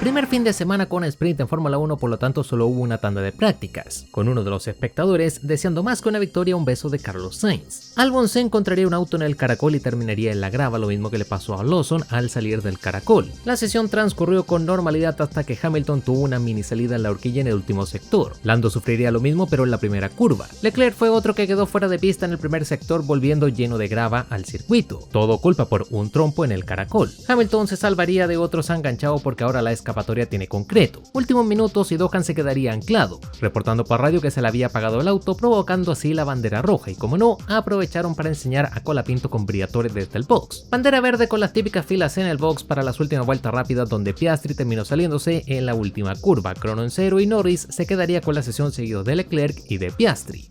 Primer fin de semana con sprint en Fórmula 1, por lo tanto solo hubo una tanda de prácticas, con uno de los espectadores deseando más que una victoria un beso de Carlos Sainz. Albon se encontraría un auto en el caracol y terminaría en la grava, lo mismo que le pasó a Lawson al salir del caracol. La sesión transcurrió con normalidad hasta que Hamilton tuvo una mini salida en la horquilla en el último sector. Lando sufriría lo mismo pero en la primera curva. Leclerc fue otro que quedó fuera de pista en el primer sector, volviendo lleno de grava al circuito. Todo culpa por un trompo en el caracol. Hamilton se salvaría de otros enganchado porque ahora la escapatoria tiene concreto. Últimos minutos y Dohan se quedaría anclado, reportando por radio que se le había apagado el auto, provocando así la bandera roja, y como no, aprovecharon para enseñar a Colapinto con Briatore desde el box. Bandera verde con las típicas filas en el box para las últimas vueltas rápidas, donde Piastri terminó saliéndose en la última curva, crono en cero, y Norris se quedaría con la sesión seguido de Leclerc y de Piastri.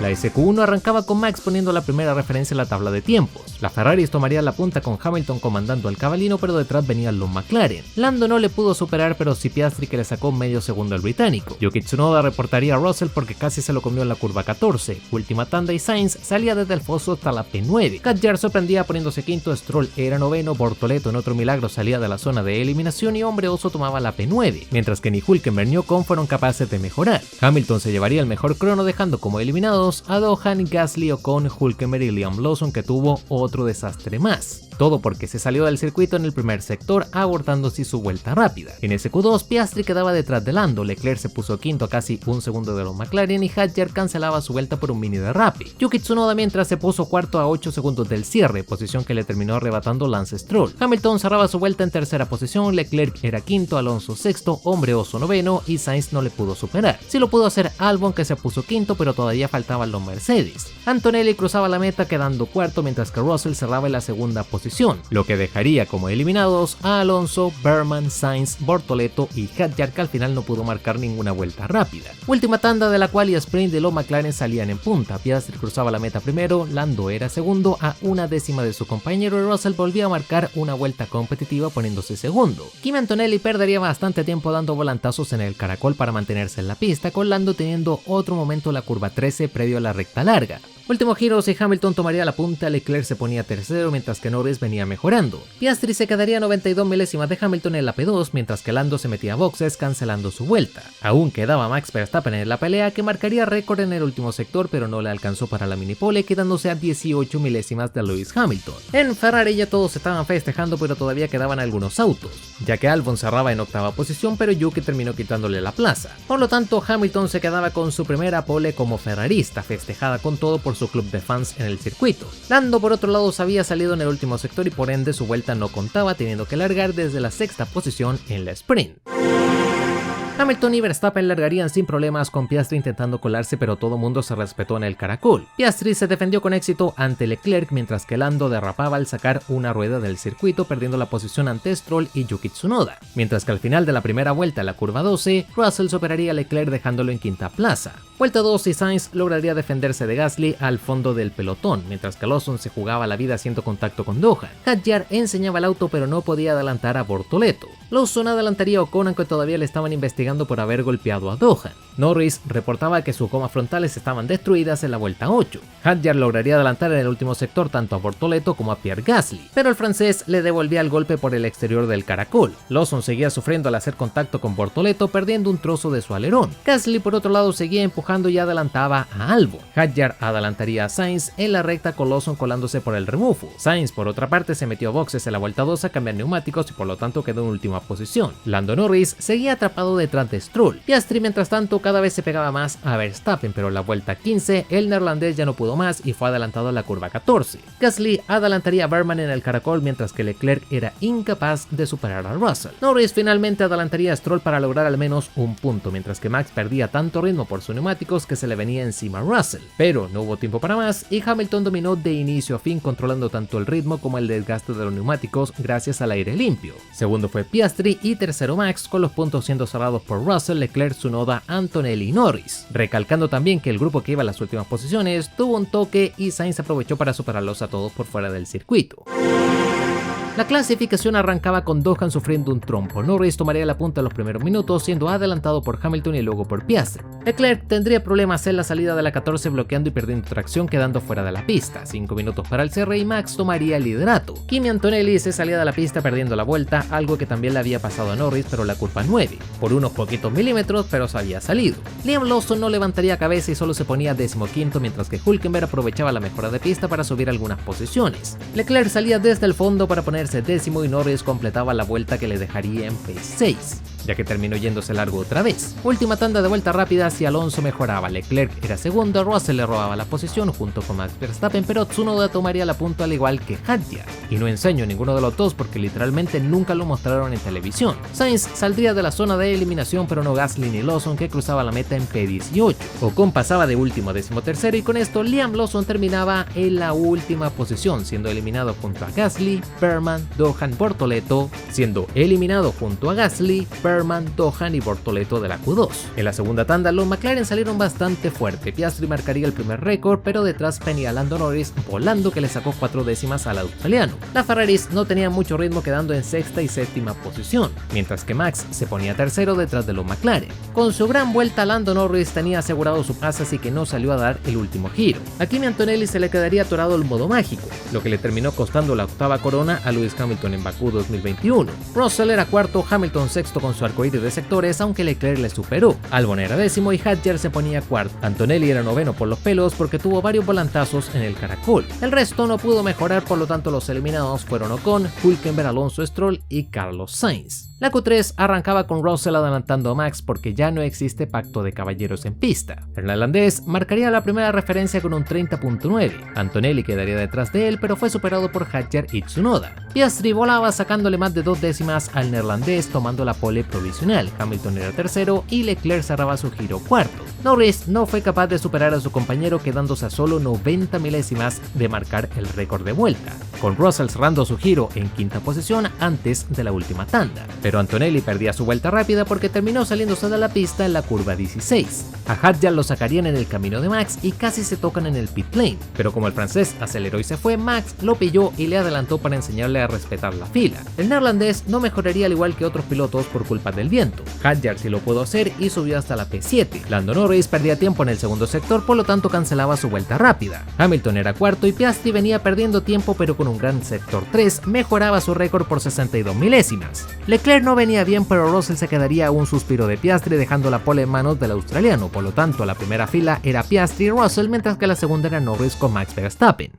La SQ1 arrancaba con Max poniendo la primera referencia en la tabla de tiempos. La Ferrari tomaría la punta con Hamilton comandando al cabalino, pero detrás venían los McLaren. Lando no le pudo superar, pero sí Piastri, que le sacó medio segundo al británico. Yuki Tsunoda reportaría a Russell porque casi se lo comió en la curva 14. Última tanda y Sainz salía desde el foso hasta la P9. Hadjar sorprendía poniéndose quinto, Stroll era noveno, Bortoleto en otro milagro salía de la zona de eliminación y Hombre Oso tomaba la P9, mientras que ni Hülkenberg ni Ocon fueron capaces de mejorar. Hamilton se llevaría el mejor crono, dejando como eliminados a Dohan, Gasly, Ocon, Hülkenberg y Liam Lawson, que tuvo otro desastre más. Todo porque se salió del circuito en el primer sector, abortando así su vuelta rápida. En ese Q2, Piastri quedaba detrás de Lando, Leclerc se puso quinto a casi un segundo de los McLaren y Hadjar cancelaba su vuelta por un mini derrape. Yuki Tsunoda mientras se puso cuarto a 8 segundos del cierre, posición que le terminó arrebatando Lance Stroll. Hamilton cerraba su vuelta en tercera posición, Leclerc era quinto, Alonso sexto, Hombre Oso noveno y Sainz no le pudo superar. Sí lo pudo hacer Albon, que se puso quinto, pero todavía faltaban los Mercedes. Antonelli cruzaba la meta quedando cuarto, mientras que Russell cerraba en la segunda posición, lo que dejaría como eliminados a Alonso, Berman, Sainz, Bortoleto y Hadjar, que al final no pudo marcar ninguna vuelta rápida. Última tanda de la cual y sprint de los McLaren salían en punta. Piastri cruzaba la meta primero, Lando era segundo a una décima de su compañero y Russell volvía a marcar una vuelta competitiva poniéndose segundo. Kimi Antonelli perdería bastante tiempo dando volantazos en el caracol para mantenerse en la pista, con Lando teniendo otro momento en la curva 13 previo a la recta larga. Últimos giros y Hamilton tomaría la punta, Leclerc se ponía tercero mientras que Norris venía mejorando. Piastri se quedaría 92 milésimas de Hamilton en la P2, mientras que Lando se metía a boxes cancelando su vuelta. Aún quedaba Max Verstappen en la pelea, que marcaría récord en el último sector, pero no le alcanzó para la minipole, quedándose a 18 milésimas de Lewis Hamilton. En Ferrari ya todos estaban festejando, pero todavía quedaban algunos autos, ya que Albon cerraba en octava posición, pero Yuki terminó quitándole la plaza. Por lo tanto, Hamilton se quedaba con su primera pole como ferrarista, festejada con todo por su club de fans en el circuito. Lando por otro lado se había salido en el último sector y por ende su vuelta no contaba, teniendo que largar desde la sexta posición en la sprint. Hamilton y Verstappen largarían sin problemas, con Piastri intentando colarse, pero todo mundo se respetó en el caracol. Piastri se defendió con éxito ante Leclerc, mientras que Lando derrapaba al sacar una rueda del circuito, perdiendo la posición ante Stroll y Yuki Tsunoda. Mientras que al final de la primera vuelta, la curva 12, Russell superaría a Leclerc dejándolo en quinta plaza. Vuelta 2 y Sainz lograría defenderse de Gasly al fondo del pelotón, mientras que Lawson se jugaba la vida haciendo contacto con Dohan. Hadjar enseñaba el auto pero no podía adelantar a Bortoleto. Lawson adelantaría a Ocon, aunque todavía le estaban investigando por haber golpeado a Dohan. Norris reportaba que sus gomas frontales estaban destruidas en la vuelta 8. Hadjar lograría adelantar en el último sector tanto a Bortoleto como a Pierre Gasly, pero el francés le devolvía el golpe por el exterior del caracol. Lawson seguía sufriendo al hacer contacto con Bortoleto, perdiendo un trozo de su alerón. Gasly por otro lado seguía empujando y adelantaba a Albon. Hadjar adelantaría a Sainz en la recta, con Lawson colándose por el rebufo. Sainz por otra parte se metió a boxes en la vuelta 2 a cambiar neumáticos y por lo tanto quedó en última posición. Lando Norris seguía atrapado detrás de Stroll. Piastri mientras tanto cada vez se pegaba más a Verstappen, pero en la vuelta 15 el neerlandés ya no pudo más y fue adelantado a la curva 14. Gasly adelantaría a Berman en el caracol, mientras que Leclerc era incapaz de superar a Russell. Norris finalmente adelantaría a Stroll para lograr al menos un punto, mientras que Max perdía tanto ritmo por sus neumáticos que se le venía encima a Russell. Pero no hubo tiempo para más y Hamilton dominó de inicio a fin, controlando tanto el ritmo como el desgaste de los neumáticos gracias al aire limpio. Segundo fue Piastri y tercero Max, con los puntos siendo cerrados por Russell, Leclerc, Tsunoda, Antonelli y Norris. Recalcando también que el grupo que iba a las últimas posiciones tuvo un toque y Sainz aprovechó para superarlos a todos por fuera del circuito. La clasificación arrancaba con Dohan sufriendo un trompo. Norris tomaría la punta en los primeros minutos, siendo adelantado por Hamilton y luego por Piastri. Leclerc tendría problemas en la salida de la 14 bloqueando y perdiendo tracción, quedando fuera de la pista. 5 minutos para el cierre y Max tomaría el liderato. Kimi Antonelli se salía de la pista perdiendo la vuelta, algo que también le había pasado a Norris, pero la curva 9. Por unos poquitos milímetros, pero se había salido. Liam Lawson no levantaría cabeza y solo se ponía 15º, mientras que Hülkenberg aprovechaba la mejora de pista para subir algunas posiciones. Leclerc salía desde el fondo para ponerse 10º y Norris completaba la vuelta que le dejaría en P6, ya que terminó yéndose largo otra vez. Última tanda de vuelta rápida y Alonso mejoraba. Leclerc era segundo, Russell le robaba la posición junto con Max Verstappen, pero Tsunoda tomaría la punta al igual que Hadjar. Y no enseño ninguno de los dos porque literalmente nunca lo mostraron en televisión. Sainz saldría de la zona de eliminación, pero no Gasly ni Lawson, que cruzaba la meta en P18. Ocon pasaba de último a 13º y con esto Liam Lawson terminaba en la última posición, siendo eliminado junto a Gasly, Berman, Dohan, Bortoleto, siendo eliminado junto a Gasly, Berman, Dohan y Bortoleto de la Q2. En la segunda tanda los McLaren salieron bastante fuerte. Piastri marcaría el primer récord, pero detrás venía Lando Norris volando, que le sacó 4 décimas al australiano. Las Ferraris no tenían mucho ritmo, quedando en sexta y séptima posición, mientras que Max se ponía tercero detrás de los McLaren. Con su gran vuelta Lando Norris tenía asegurado su pase, así que no salió a dar el último giro. A Kimi Antonelli se le quedaría atorado el modo mágico, lo que le terminó costando la octava corona a Lewis Hamilton en Bakú 2021. Russell era cuarto, Hamilton sexto con su arcoíris de sectores, aunque Leclerc le superó. Albon era décimo y Hadjar se ponía cuarto. Antonelli era noveno por los pelos porque tuvo varios volantazos en el caracol. El resto no pudo mejorar, por lo tanto los eliminados fueron Ocon, Hülkenberg, Alonso, Stroll y Carlos Sainz. La Q3 arrancaba con Russell adelantando a Max porque ya no existe pacto de caballeros en pista. El neerlandés marcaría la primera referencia con un 30.9. Antonelli quedaría detrás de él, pero fue superado por Hadjar y Tsunoda. Piastri volaba sacándole más de 2 décimas al neerlandés, tomando la pole provisional. Hamilton era tercero y Leclerc cerraba su giro cuarto. Norris no fue capaz de superar a su compañero, quedándose a solo 90 milésimas de marcar el récord de vuelta, con Russell cerrando su giro en quinta posición antes de la última tanda. Pero Antonelli perdía su vuelta rápida porque terminó saliéndose de la pista en la curva 16. A Hadjar lo sacarían en el camino de Max y casi se tocan en el pit lane, pero como el francés aceleró y se fue, Max lo pilló y le adelantó para enseñarle a respetar la fila. El neerlandés no mejoraría al igual que otros pilotos por culpa del viento. Hadjar sí lo pudo hacer y subió hasta la P7. Lando Norris perdía tiempo en el segundo sector, por lo tanto cancelaba su vuelta rápida. Hamilton era cuarto y Piastri venía perdiendo tiempo, pero con un gran sector 3 mejoraba su récord por 62 milésimas. Leclerc no venía bien, pero Russell se quedaría a un suspiro de Piastri, dejando la pole en manos del australiano. Por lo tanto, la primera fila era Piastri y Russell, mientras que la segunda era Norris con Max Verstappen.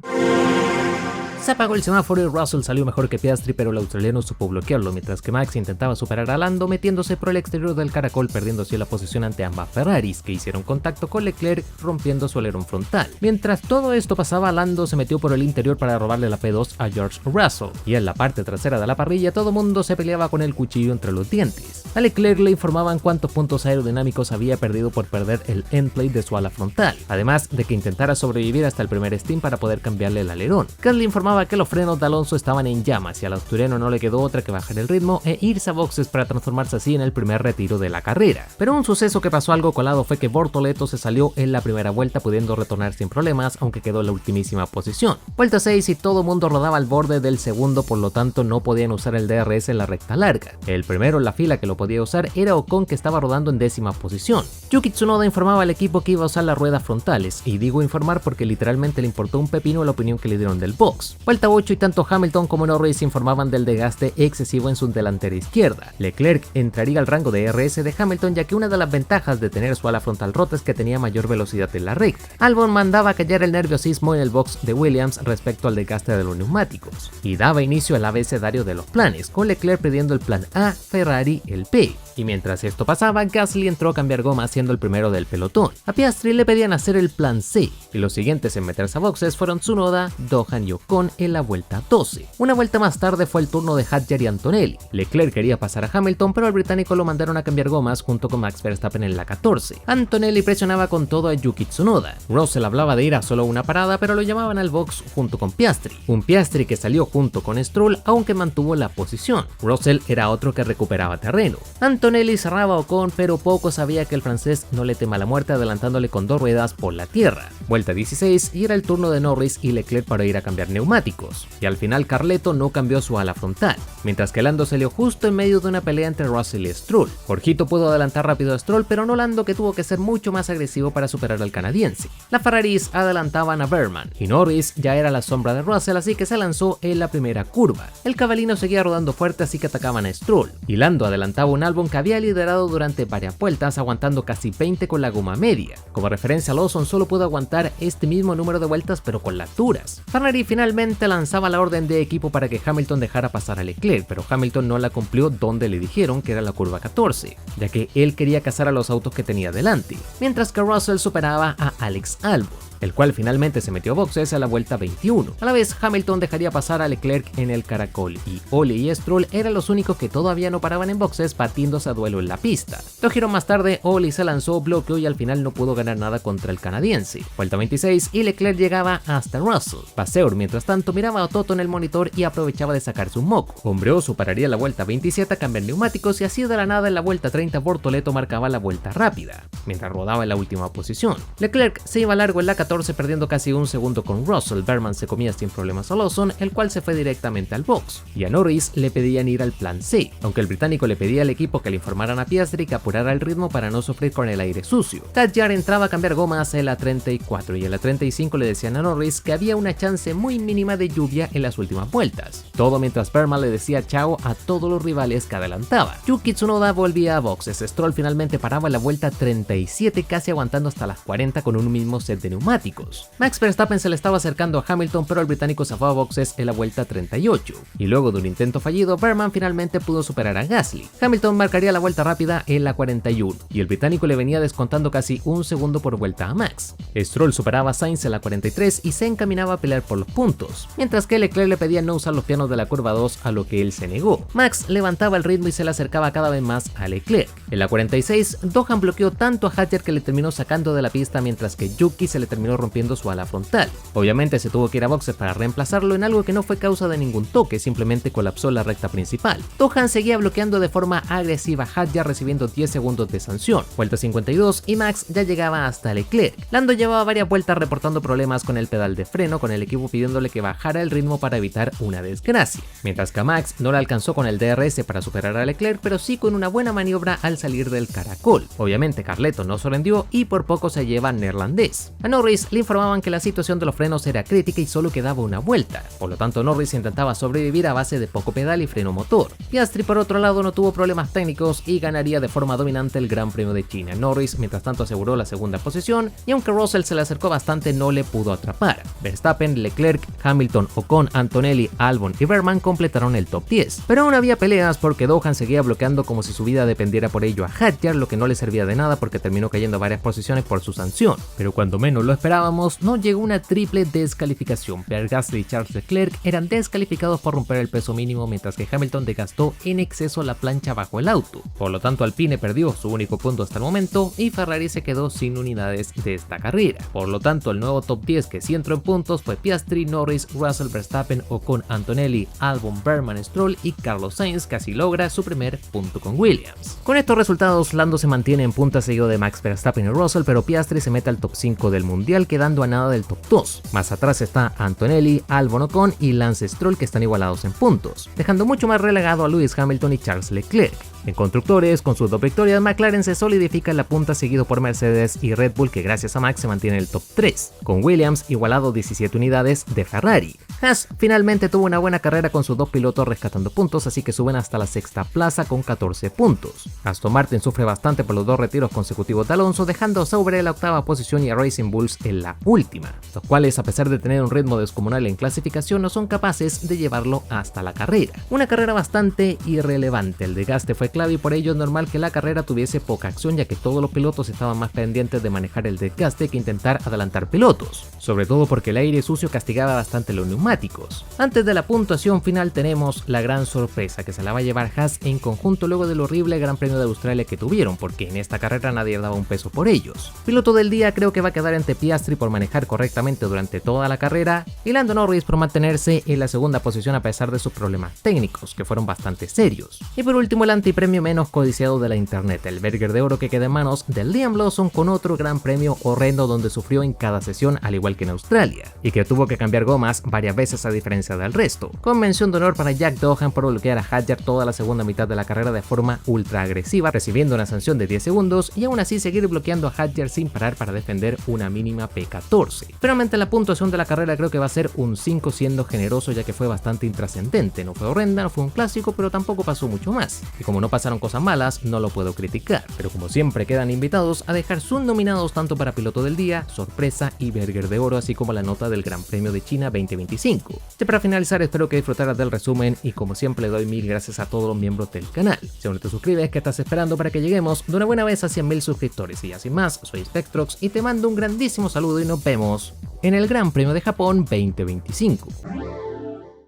Se apagó el semáforo y Russell salió mejor que Piastri, pero el australiano supo bloquearlo, mientras que Max intentaba superar a Lando metiéndose por el exterior del caracol, perdiendo así la posición ante ambas Ferraris, que hicieron contacto con Leclerc rompiendo su alerón frontal. Mientras todo esto pasaba, Lando se metió por el interior para robarle la P2 a George Russell, y en la parte trasera de la parrilla todo mundo se peleaba con el cuchillo entre los dientes. A Leclerc le informaban cuántos puntos aerodinámicos había perdido por perder el endplate de su ala frontal, además de que intentara sobrevivir hasta el primer steam para poder cambiarle el alerón. Gasly informaba que los frenos de Alonso estaban en llamas y al asturiano no le quedó otra que bajar el ritmo e irse a boxes para transformarse así en el primer retiro de la carrera. Pero un suceso que pasó algo colado fue que Bortoleto se salió en la primera vuelta, pudiendo retornar sin problemas, aunque quedó en la ultimísima posición. Vuelta 6 y todo mundo rodaba al borde del segundo, por lo tanto no podían usar el DRS en la recta larga. El primero en la fila que lo podía usar era Ocon, que estaba rodando en 10ª posición. Yuki Tsunoda informaba al equipo que iba a usar las ruedas frontales, y digo informar porque literalmente le importó un pepino la opinión que le dieron del box. Vuelta 8 y tanto Hamilton como Norris informaban del desgaste excesivo en su delantera izquierda. Leclerc entraría al rango de RS de Hamilton, ya que una de las ventajas de tener su ala frontal rota es que tenía mayor velocidad en la recta. Albon mandaba callar el nerviosismo en el box de Williams respecto al desgaste de los neumáticos, y daba inicio al abecedario de los planes, con Leclerc pidiendo el plan A, Ferrari el P. Y mientras esto pasaba, Gasly entró a cambiar goma siendo el primero del pelotón. A Piastri le pedían hacer el plan C, y los siguientes en meterse a boxes fueron Tsunoda, Dohan y Ocon en la vuelta 12. Una vuelta más tarde fue el turno de Hadjar y Antonelli. Leclerc quería pasar a Hamilton, pero al británico lo mandaron a cambiar gomas junto con Max Verstappen en la 14. Antonelli presionaba con todo a Yuki Tsunoda. Russell hablaba de ir a solo una parada, pero lo llamaban al box junto con Piastri. Un Piastri que salió junto con Stroll, aunque mantuvo la posición. Russell era otro que recuperaba terreno. Antonelli cerraba a Ocon, pero poco sabía que el francés no le tema la muerte, adelantándole con 2 ruedas por la tierra. Vuelta 16 y era el turno de Norris y Leclerc para ir a cambiar neumáticos. neumáticos, y al final Carleto no cambió su ala frontal, mientras que Lando salió justo en medio de una pelea entre Russell y Stroll. Jorgito pudo adelantar rápido a Stroll, pero no Lando, que tuvo que ser mucho más agresivo para superar al canadiense. Las Ferraris adelantaban a Berman, y Norris ya era la sombra de Russell, así que se lanzó en la primera curva. El cabalino seguía rodando fuerte, así que atacaban a Stroll, y Lando adelantaba un Albon que había liderado durante varias vueltas, aguantando casi 20 con la goma media. Como referencia, Lawson solo pudo aguantar este mismo número de vueltas, pero con las duras. Ferrari finalmente lanzaba la orden de equipo para que Hamilton dejara pasar a Leclerc, pero Hamilton no la cumplió donde le dijeron, que era la curva 14, ya que él quería cazar a los autos que tenía delante, mientras que Russell superaba a Alex Albon, el cual finalmente se metió a boxes a la vuelta 21. A la vez, Hamilton dejaría pasar a Leclerc en el caracol, y Oli y Stroll eran los únicos que todavía no paraban en boxes, batiéndose a duelo en la pista. 2 giros más tarde, Oli se lanzó, bloqueó y al final no pudo ganar nada contra el canadiense. Vuelta 26 y Leclerc llegaba hasta Russell. Vasseur, mientras tanto, miraba a Toto en el monitor y aprovechaba de sacarse un moco. Hombreoso pararía la vuelta 27 a cambiar neumáticos, y así de la nada en la vuelta 30 Bortoleto marcaba la vuelta rápida, mientras rodaba en la última posición. Leclerc se iba largo en la 14, perdiendo casi un segundo con Russell. Berman se comía sin problemas a Lawson, el cual se fue directamente al box, y a Norris le pedían ir al plan C, aunque el británico le pedía al equipo que le informaran a Piastri que apurara el ritmo para no sufrir con el aire sucio. Hadjar entraba a cambiar gomas en la 34, y en la 35 le decían a Norris que había una chance muy mínima de lluvia en las últimas vueltas, todo mientras Berman le decía chao a todos los rivales que adelantaban. Yuki Tsunoda volvía a boxes. Stroll finalmente paraba en la vuelta 37, casi aguantando hasta las 40 con un mismo set de neumáticos. Max Verstappen se le estaba acercando a Hamilton, pero el británico se fue a boxes en la vuelta 38, y luego de un intento fallido, Berman finalmente pudo superar a Gasly. Hamilton marcaría la vuelta rápida en la 41, y el británico le venía descontando casi un segundo por vuelta a Max. Stroll superaba a Sainz en la 43 y se encaminaba a pelear por los puntos, mientras que Leclerc le pedía no usar los pianos de la curva 2, a lo que él se negó. Max levantaba el ritmo y se le acercaba cada vez más a Leclerc. En la 46, Dohan bloqueó tanto a Hadjar que le terminó sacando de la pista, mientras que Yuki se le terminó rompiendo su ala frontal. Obviamente se tuvo que ir a boxes para reemplazarlo en algo que no fue causa de ningún toque, simplemente colapsó la recta principal. Dohan seguía bloqueando de forma agresiva a Hadjar, recibiendo 10 segundos de sanción. Vuelta 52 y Max ya llegaba hasta Leclerc. Lando llevaba varias vueltas reportando problemas con el pedal de freno, con el equipo pidiéndole que bajara el ritmo para evitar una desgracia, mientras que a Max no le alcanzó con el DRS para superar a Leclerc, pero sí con una buena maniobra al salir del caracol. Obviamente Carleto no se rindió y por poco se lleva neerlandés. A Norris le informaban que la situación de los frenos era crítica y solo quedaba una vuelta, por lo tanto Norris intentaba sobrevivir a base de poco pedal y freno motor. Piastri por otro lado no tuvo problemas técnicos y ganaría de forma dominante el Gran Premio de China. Norris mientras tanto aseguró la segunda posición, y aunque Russell se le acercó bastante no le pudo atrapar. Verstappen, Leclerc, Hamilton, Ocon, Antonelli, Albon y Berman completaron el top 10, pero aún había peleas porque Dohan seguía bloqueando como si su vida dependiera por ello a Hadjar, lo que no le servía de nada porque terminó cayendo a varias posiciones por su sanción. Pero cuando menos lo esperábamos, no llegó una triple descalificación. Pierre Gasly y Charles Leclerc eran descalificados por romper el peso mínimo, mientras que Hamilton desgastó en exceso la plancha bajo el auto. Por lo tanto, Alpine perdió su único punto hasta el momento y Ferrari se quedó sin unidades de esta carrera. Por lo tanto, el nuevo top 10 que sí entró en puntos fue Piastri, Norris, Russell, Verstappen, Ocon, Antonelli, Albon, Berman, Stroll y Carlos Sainz, que así logra su primer punto con Williams. Con estos resultados, Lando se mantiene en punta seguido de Max Verstappen y Russell, pero Piastri se mete al top 5 del mundial, quedando a nada del top 2. Más atrás está Antonelli, Albon, Ocon y Lance Stroll, que están igualados en puntos, dejando mucho más relegado a Lewis Hamilton y Charles Leclerc. En constructores, con sus 2 victorias, McLaren se solidifica en la punta, seguido por Mercedes y Red Bull, que gracias a Max se mantiene en el top 3, con Williams igualado 17 unidades de Ferrari. Haas finalmente tuvo una buena carrera con sus 2 pilotos rescatando puntos, así que suben hasta la 6ª plaza con 14 puntos. Aston Martin sufre bastante por los 2 retiros consecutivos de Alonso, dejando a Sauber en la 8ª posición y a Racing Bulls en la última, los cuales, a pesar de tener un ritmo descomunal en clasificación, no son capaces de llevarlo hasta la carrera. Una carrera bastante irrelevante, el desgaste fue clave y por ello es normal que la carrera tuviese poca acción, ya que todos los pilotos estaban más pendientes de manejar el desgaste que intentar adelantar pilotos, sobre todo porque el aire sucio castigaba bastante los neumáticos. Antes de la puntuación final tenemos la gran sorpresa que se la va a llevar Haas en conjunto luego del horrible Gran Premio de Australia que tuvieron, porque en esta carrera nadie daba un peso por ellos. Piloto del día creo que va a quedar entre Piastri por manejar correctamente durante toda la carrera y Lando Norris por mantenerse en la 2ª posición a pesar de sus problemas técnicos, que fueron bastante serios. Y por último el anti premio menos codiciado de la internet, el Berger de Oro, que queda en manos de Liam Lawson, con otro gran premio horrendo donde sufrió en cada sesión al igual que en Australia, y que tuvo que cambiar gomas varias veces a diferencia del resto, con mención de honor para Jack Doohan por bloquear a Hadjar toda la segunda mitad de la carrera de forma ultra agresiva, recibiendo una sanción de 10 segundos y aún así seguir bloqueando a Hadjar sin parar para defender una mínima P14. Finalmente la puntuación de la carrera creo que va a ser un 5, siendo generoso, ya que fue bastante intrascendente, no fue horrenda, no fue un clásico, pero tampoco pasó mucho más, y como no pasaron cosas malas, no lo puedo criticar, pero como siempre quedan invitados a dejar sus nominados tanto para Piloto del Día, Sorpresa y Berger de Oro, así como la nota del Gran Premio de China 2025. Y para finalizar, espero que disfrutaras del resumen y como siempre le doy mil gracias a todos los miembros del canal. Si aún no te suscribes, ¿qué estás esperando para que lleguemos de una buena vez a 100.000 suscriptores? Y ya sin más, soy Spectrox y te mando un grandísimo saludo y nos vemos en el Gran Premio de Japón 2025.